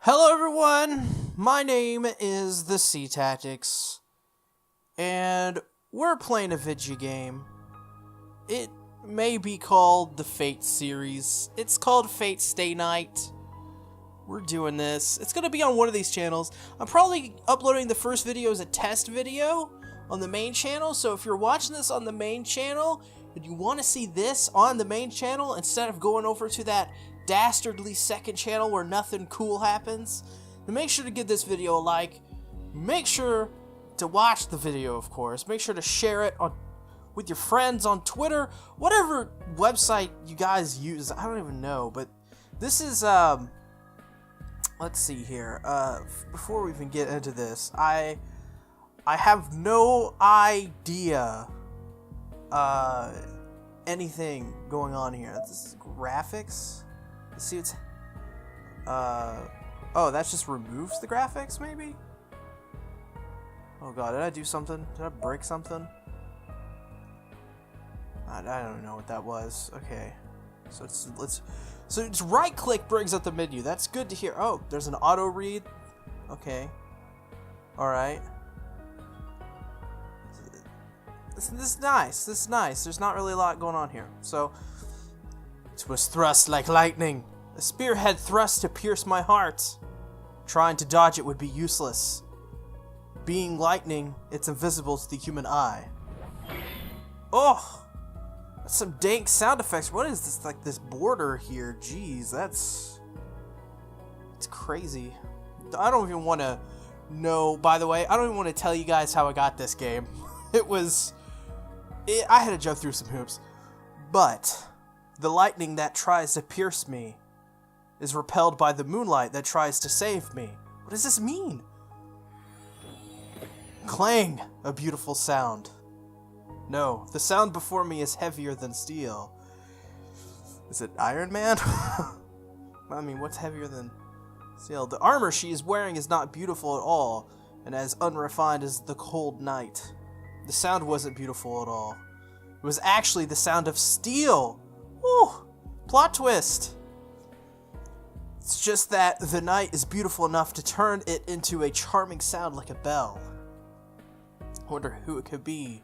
Hello everyone, my name is the Sea Tactics, and we're playing a video game. It may be called the Fate series. It's called Fate Stay Night. We're doing this. It's gonna be on one of these channels. I'm probably uploading the first video as a test video on the main channel, so if you're watching this on the main channel, and you want to see this on the main channel instead of going over to that dastardly second channel where nothing cool happens, then make sure to give this video a like. Make sure to watch the video, of course. Make sure to share it with your friends on Twitter, whatever website you guys use. I don't even know, but this is let's see here. Before we even get into this, I have no idea anything going on here. This is graphics. Let's see, it's oh, that just removes the graphics, maybe? Oh god, did I do something? Did I break something? I don't know what that was. Okay, so it's right click brings up the menu. That's good to hear. Oh, there's an auto read. Okay, all right. This is nice. This is nice. There's not really a lot going on here. So, it was thrust like lightning. A spearhead thrust to pierce my heart. Trying to dodge it would be useless. Being lightning, it's invisible to the human eye. Oh! That's some dank sound effects. What is this, like this border here? Jeez, it's crazy. I don't even want to know, by the way, I don't even want to tell you guys how I got this game. I had to jump through some hoops. But the lightning that tries to pierce me is repelled by the moonlight that tries to save me. What does this mean? Clang, a beautiful sound. No, the sound before me is heavier than steel. Is it Iron Man? I mean, what's heavier than steel? The armor she is wearing is not beautiful at all, and as unrefined as the cold night. The sound wasn't beautiful at all. It was actually the sound of steel. Woo! Plot twist. It's just that the night is beautiful enough to turn it into a charming sound like a bell. I wonder who it could be.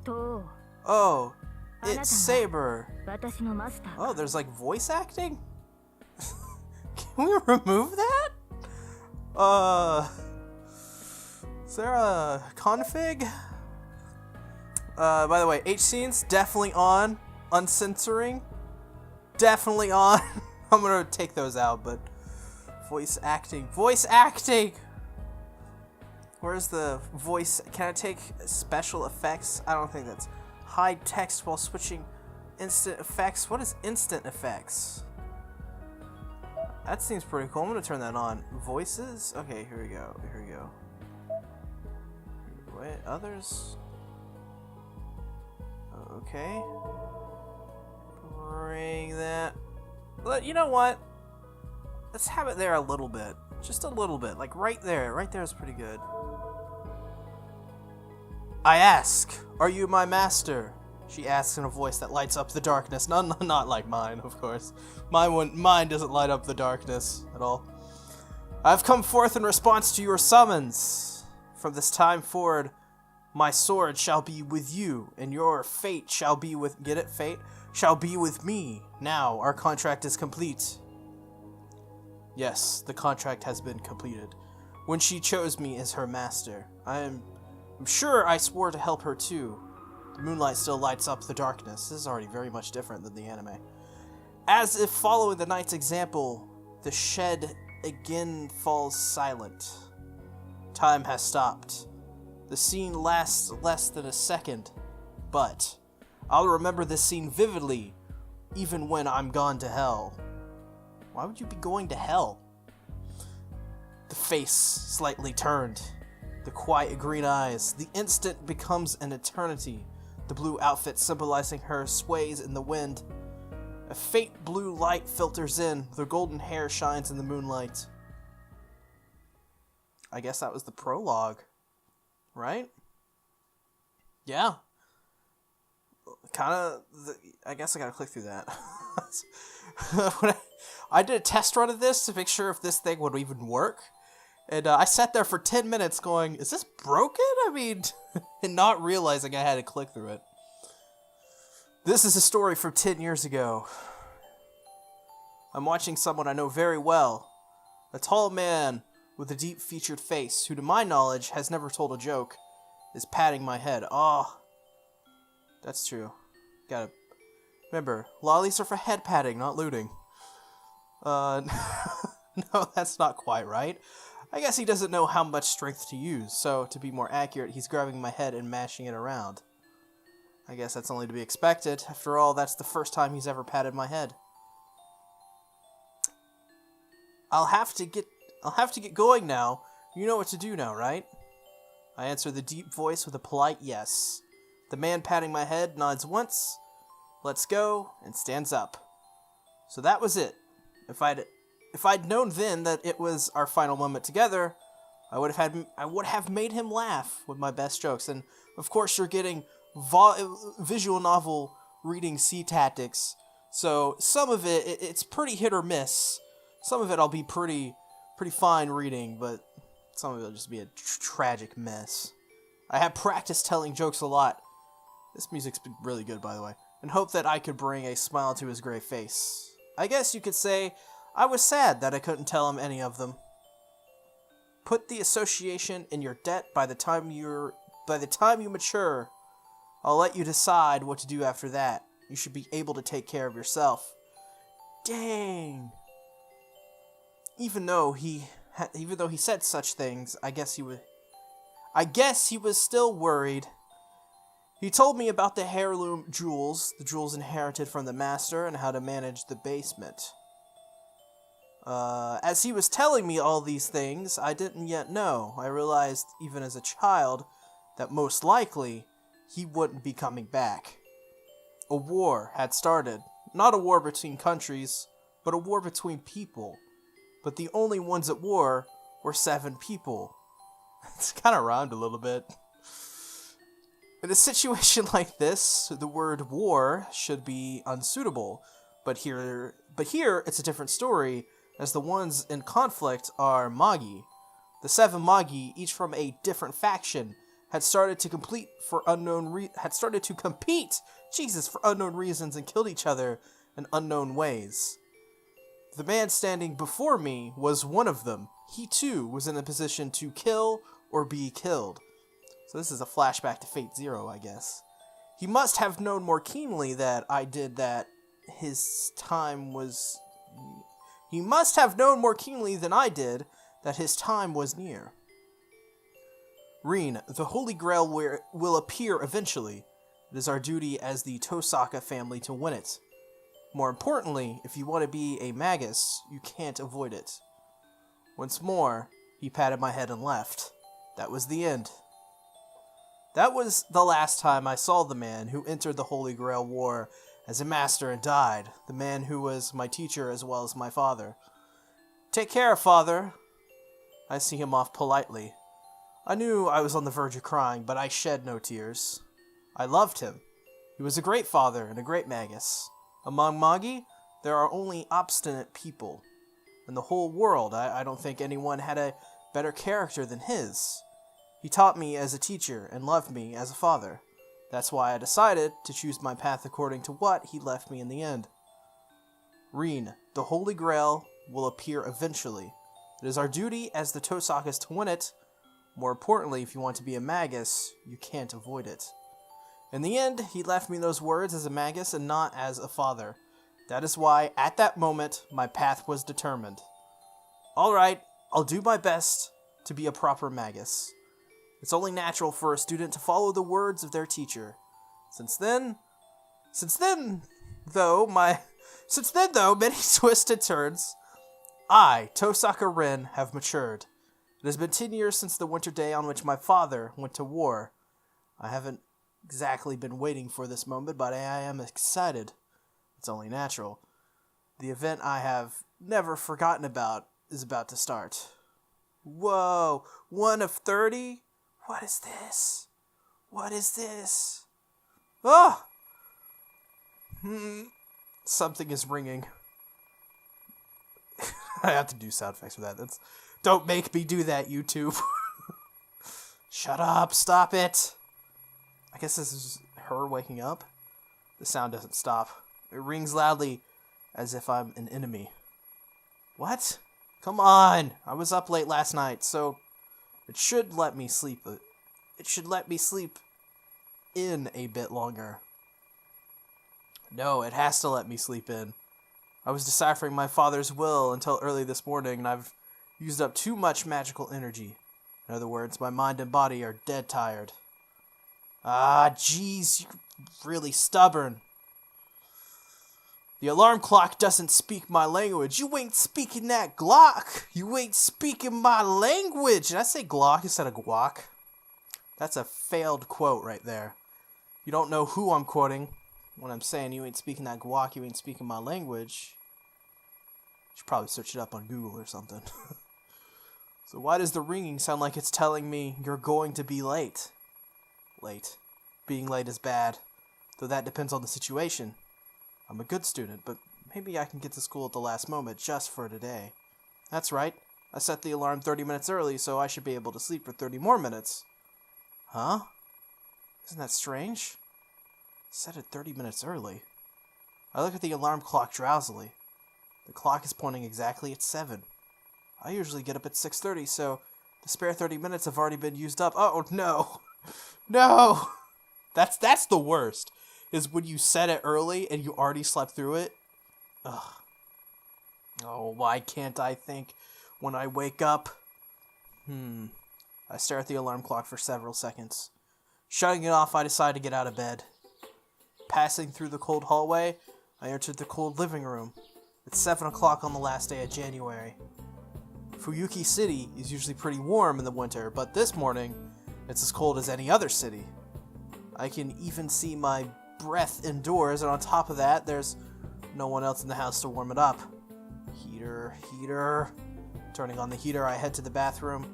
Oh, it's Saber. Oh, there's like voice acting? Can we remove that? Is there a config? By the way, H scenes definitely on. Uncensoring, definitely on. I'm gonna take those out, but voice acting. Where's the voice? Can I take special effects? I don't think that's hide text while switching instant effects. What is instant effects? That seems pretty cool. I'm gonna turn that on. Voices? Okay, here we go. Wait, others? Okay. Bring that. But you know what? Let's have it there a little bit. Just a little bit. Like right there. Right there is pretty good. I ask, are you my master? She asks in a voice that lights up the darkness. Not like mine, of course. Mine doesn't light up the darkness at all. I've come forth in response to your summons. From this time forward, my sword shall be with you, and your fate shall be with... Get it? Fate? Shall be with me. Now, our contract is complete. Yes, the contract has been completed. When she chose me as her master, I'm sure I swore to help her too. The moonlight still lights up the darkness. This is already very much different than the anime. As if following the knight's example, the shed again falls silent. Time has stopped. The scene lasts less than a second, but I'll remember this scene vividly, even when I'm gone to hell. Why would you be going to hell? The face slightly turned. The quiet green eyes. The instant becomes an eternity. The blue outfit symbolizing her sways in the wind. A faint blue light filters in. The golden hair shines in the moonlight. I guess that was the prologue. Right? Yeah. I guess I gotta click through that. I did a test run of this to make sure if this thing would even work. And I sat there for 10 minutes going, is this broken? I mean, and not realizing I had to click through it. This is a story from 10 years ago. I'm watching someone I know very well. A tall man with a deep-featured face, who to my knowledge has never told a joke, is patting my head. Oh, that's true. Gotta remember, lollies are for head patting, not looting. No, that's not quite right. I guess he doesn't know how much strength to use, so to be more accurate, he's grabbing my head and mashing it around. I guess that's only to be expected. After all, that's the first time he's ever patted my head. I'll have to get going now. You know what to do now, right? I answer the deep voice with a polite yes. The man patting my head nods once, lets go, and stands up. So that was it. If I'd known then that it was our final moment together, I would have made him laugh with my best jokes. And of course, you're getting visual novel reading C tactics, so some of it's pretty hit or miss. Some of it I'll be pretty fine reading, but some of it'll just be a tragic mess. I have practiced telling jokes a lot. This music's been really good, by the way, and hope that I could bring a smile to his gray face. I guess you could say I was sad that I couldn't tell him any of them. Put the association in your debt by the time you mature. I'll let you decide what to do after that. You should be able to take care of yourself. Dang. Even though he said such things, I guess he was still worried. He told me about the heirloom jewels, the jewels inherited from the master, and how to manage the basement. As he was telling me all these things, I didn't yet know. I realized, even as a child, that most likely he wouldn't be coming back. A war had started. Not a war between countries, but a war between people. But the only ones at war were 7 people. It's kind of rhymed a little bit. In a situation like this, the word war should be unsuitable. But here it's a different story, as the ones in conflict are Magi. The 7 Magi, each from a different faction, had started to compete for unknown reasons and killed each other in unknown ways. The man standing before me was one of them. He too was in a position to kill or be killed. So this is a flashback to Fate Zero, I guess. He must have known more keenly than I did that his time was near. Reen, the Holy Grail will appear eventually. It is our duty as the Tosaka family to win it. More importantly, if you want to be a magus, you can't avoid it. Once more, he patted my head and left. That was the end. That was the last time I saw the man who entered the Holy Grail War as a master and died, the man who was my teacher as well as my father. Take care, father. I see him off politely. I knew I was on the verge of crying, but I shed no tears. I loved him. He was a great father and a great magus. Among Magi, there are only obstinate people. In the whole world, I don't think anyone had a better character than his. He taught me as a teacher and loved me as a father. That's why I decided to choose my path according to what he left me in the end. Reen, the Holy Grail will appear eventually. It is our duty as the Tosakas to win it. More importantly, if you want to be a magus, you can't avoid it. In the end, he left me those words as a magus and not as a father. That is why, at that moment, my path was determined. Alright, I'll do my best to be a proper magus. It's only natural for a student to follow the words of their teacher. Since then, though, many twists and turns, I, Tosaka Rin, have matured. It has been 10 years since the winter day on which my father went to war. I haven't exactly been waiting for this moment, but I am excited. It's only natural. The event I have never forgotten about is about to start. Whoa, 1 of 30? What is this? What is this? Oh! Something is ringing. I have to do sound effects for that. Don't make me do that, YouTube. Shut up, stop it. I guess this is her waking up. The sound doesn't stop. It rings loudly as if I'm an enemy. What? Come on! I was up late last night, so it should let me sleep. It should let me sleep in a bit longer. No, it has to let me sleep in. I was deciphering my father's will until early this morning, and I've used up too much magical energy. In other words, my mind and body are dead tired. Ah, jeez, you're really stubborn. The alarm clock doesn't speak my language. You ain't speaking that Glock. You ain't speaking my language. Did I say Glock instead of guac? That's a failed quote right there. You don't know who I'm quoting when I'm saying you ain't speaking that guac, you ain't speaking my language. You should probably search it up on Google or something. So why does the ringing sound like it's telling me you're going to be late? Late. Being late is bad, though that depends on the situation. I'm a good student, but maybe I can get to school at the last moment just for today. That's right. I set the alarm 30 minutes early, so I should be able to sleep for 30 more minutes. Huh? Isn't that strange? Set it 30 minutes early. I look at the alarm clock drowsily. The clock is pointing exactly at 7. I usually get up at 6:30, so the spare 30 minutes have already been used up. Oh, no. No! That's the worst, is when you set it early and you already slept through it. Ugh. Oh, why can't I think when I wake up? I stare at the alarm clock for several seconds. Shutting it off, I decide to get out of bed. Passing through the cold hallway, I entered the cold living room. It's 7 o'clock on the last day of January. Fuyuki City is usually pretty warm in the winter, but this morning, it's as cold as any other city. I can even see my breath indoors, and on top of that, there's no one else in the house to warm it up. Heater. Turning on the heater, I head to the bathroom.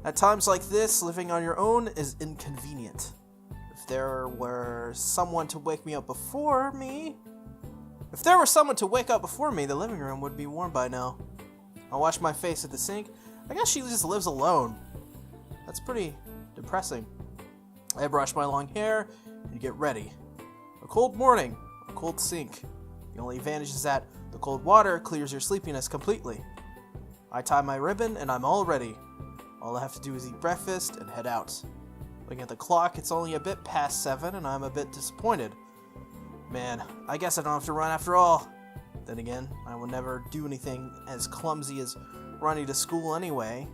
At times like this, living on your own is inconvenient. If there were someone to wake up before me, the living room would be warm by now. I'll wash my face at the sink. I guess she just lives alone. That's pretty depressing. I brush my long hair and get ready. A cold morning, a cold sink. The only advantage is that the cold water clears your sleepiness completely. I tie my ribbon and I'm all ready. All I have to do is eat breakfast and head out. Looking at the clock, it's only a bit past 7 and I'm a bit disappointed. Man, I guess I don't have to run after all. Then again, I will never do anything as clumsy as running to school anyway.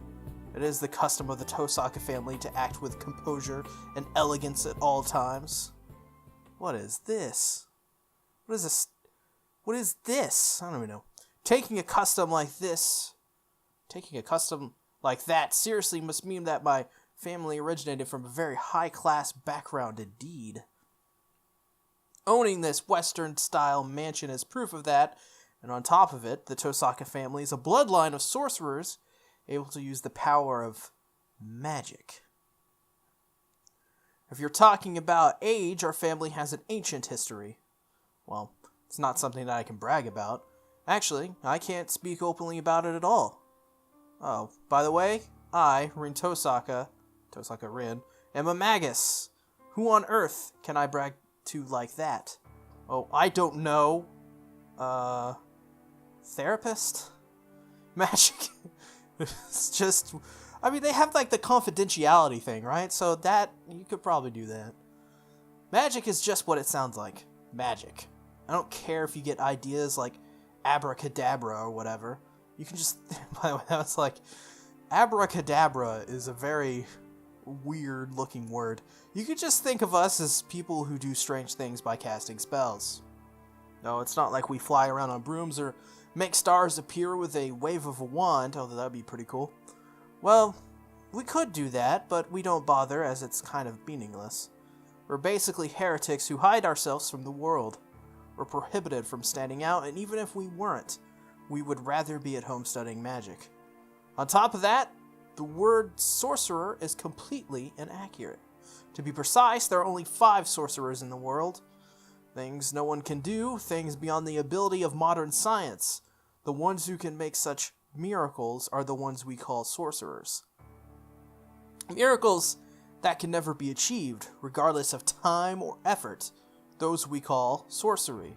It is the custom of the Tosaka family to act with composure and elegance at all times. What is this? What is this? What is this? I don't even know. Taking a custom like that seriously must mean that my family originated from a very high-class background indeed. Owning this Western-style mansion is proof of that, and on top of it, the Tosaka family is a bloodline of sorcerers able to use the power of magic. If you're talking about age, our family has an ancient history. Well, it's not something that I can brag about. Actually, I can't speak openly about it at all. Oh, by the way, I, Rin Tosaka Rin, am a magus. Who on earth can I brag to like that? Oh, I don't know. Therapist? Magic? It's just, I mean, they have like the confidentiality thing, right? So that, you could probably do that. Magic is just what it sounds like. Magic. I don't care if you get ideas like abracadabra or whatever. You can just, by the way, that was like, abracadabra is a very weird looking word. You could just think of us as people who do strange things by casting spells. No, it's not like we fly around on brooms or make stars appear with a wave of a wand, although that'd be pretty cool. Well, we could do that, but we don't bother as it's kind of meaningless. We're basically heretics who hide ourselves from the world. We're prohibited from standing out, and even if we weren't, we would rather be at home studying magic. On top of that, the word sorcerer is completely inaccurate. To be precise, there are only 5 sorcerers in the world. Things no one can do, things beyond the ability of modern science. The ones who can make such miracles are the ones we call sorcerers. Miracles that can never be achieved, regardless of time or effort, those we call sorcery.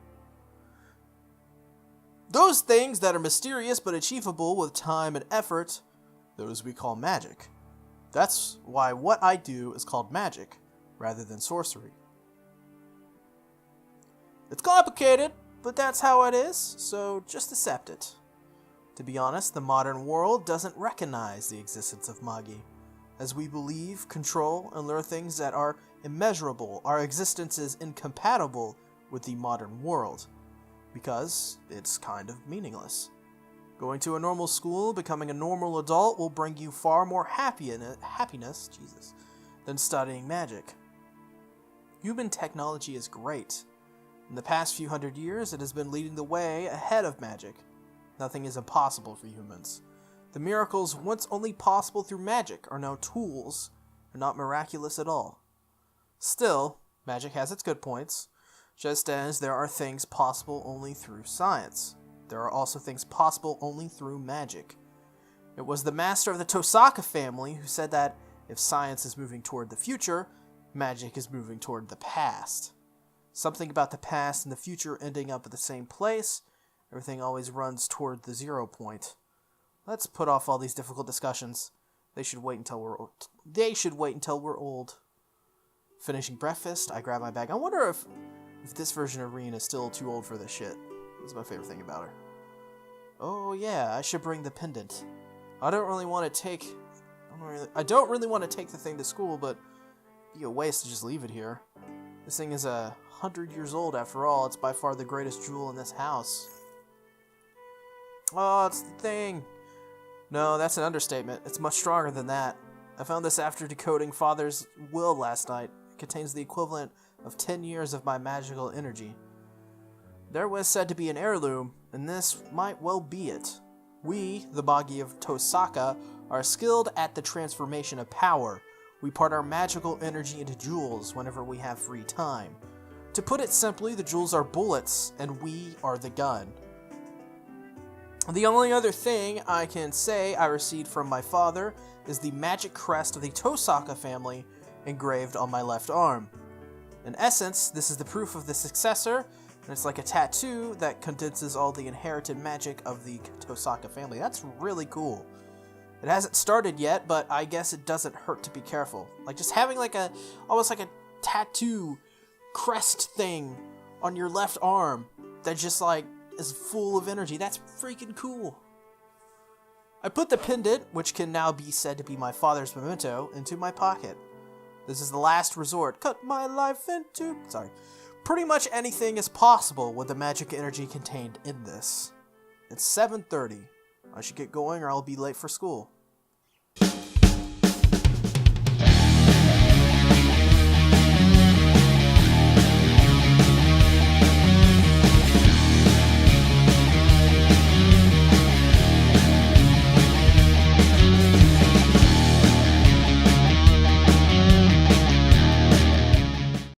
Those things that are mysterious but achievable with time and effort, those we call magic. That's why what I do is called magic, rather than sorcery. It's complicated, but that's how it is, so just accept it. To be honest, the modern world doesn't recognize the existence of Magi, as we believe, control, and learn things that are immeasurable. Our existence is incompatible with the modern world, because it's kind of meaningless. Going to a normal school, becoming a normal adult will bring you far more happiness than studying magic. Human technology is great. In the past few hundred years, it has been leading the way ahead of magic. Nothing is impossible for humans. The miracles once only possible through magic are now tools, and not miraculous at all. Still, magic has its good points. Just as there are things possible only through science, there are also things possible only through magic. It was the master of the Tosaka family who said that if science is moving toward the future, magic is moving toward the past. Something about the past and the future ending up at the same place, everything always runs toward the 0 point. Let's put off all these difficult discussions. They should wait until we're old. Finishing breakfast, I grab my bag. I wonder if this version of Reen is still too old for this shit. That's my favorite thing about her. Oh yeah, I should bring the pendant. I don't really want to take the thing to school, but it'd be a waste to just leave it here. This thing is 100 years old after all. It's by far the greatest jewel in this house. Oh, it's the thing. No, that's an understatement. It's much stronger than that. I found this after decoding Father's will last night. It contains the equivalent of 10 years of my magical energy. There was said to be an heirloom, and this might well be it. We, the Magi of Tosaka, are skilled at the transformation of power. We part our magical energy into jewels whenever we have free time. To put it simply, the jewels are bullets, and we are the gun. The only other thing I can say I received from my father is the magic crest of the Tosaka family engraved on my left arm. In essence, this is the proof of the successor, and it's like a tattoo that condenses all the inherited magic of the Tosaka family. That's really cool. It hasn't started yet, but I guess it doesn't hurt to be careful. Like just having almost like a tattoo crest thing on your left arm that just is full of energy. That's freaking cool. I put the pendant, which can now be said to be my father's memento, into my pocket. This is the last resort. Cut my life into... Pretty much anything is possible with the magic energy contained in this. It's 7:30. I should get going or I'll be late for school.